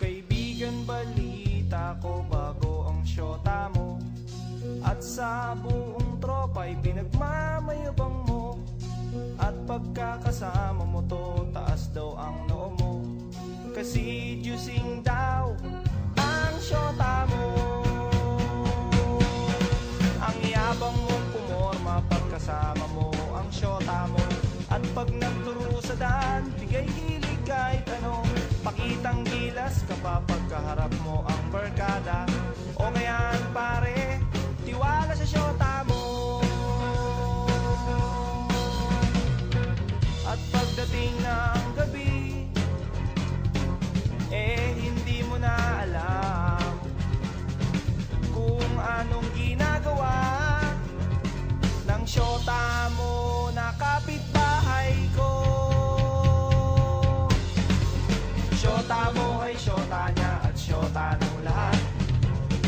Kaibigan, balita ko bago ang syota mo, at sa buong tropa'y pinagmamayabang mo. At pagkakasama mo to, taas daw ang noo mo, kasi juicing daw ang syota mo. Ang yabang mong pumorma pagkasama mo ang syota mo. At pag nagturo sa daan, bigay hilig kahit ano. Pakitang gilas kapag pagkaharap mo ang barkada. O ngayon pare, tiwala sa syota mo. At pagdating ng gabi, hindi mo na alam kung anong ginagawa ng syota mo na kapitbahay ko. Syota mo ay syota niya at syota ng lahat.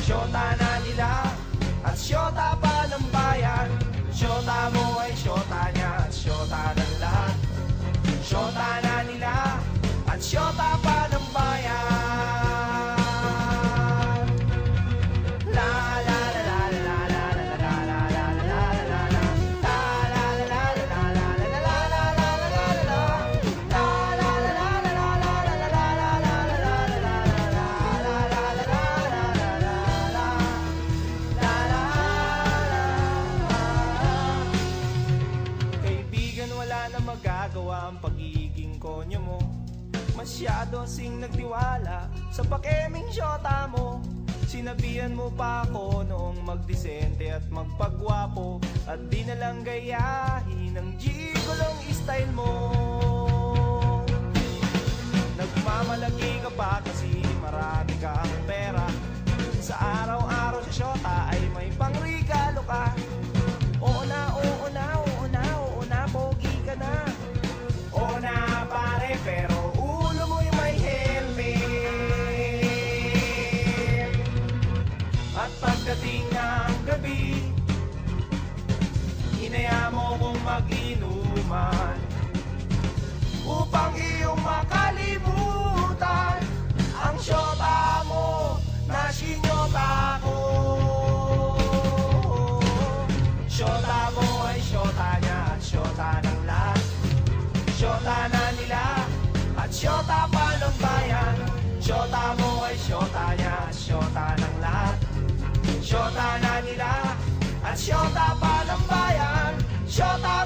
Syota na nila at syota pa ng bayan. Syota mo ay syota niya at syota ng lahat. Syota na nila at syota pa ng bayan. Wala na magagawa ang pagiging konyo mo. Masyado sing nagtiwala sa pakeming syota mo. Sinabihan mo pa ako noong magdisente at magpagwapo, at di na lang gayahin ang gigolong style mo. Nagmamalaki ka pa kasi marami ka ang pera. Sa araw-araw sa syota ay may pangregalo ka. Oo na, oo na, oo na, oo na, pogi ka na. Oo na pare, pero ulo mo yung may helmet. At pagdating ng gabi, inaya mo kong mag-inuman upang iyong makalimutan ang syota mo na sinyota ko. Syota mo ay syota niya at syota ng lahat. Syota na nila at syota pa ng bayan. Syota mo ay syota niya at syota ng lahat. Syota na nila at syota pa ng bayan. Syota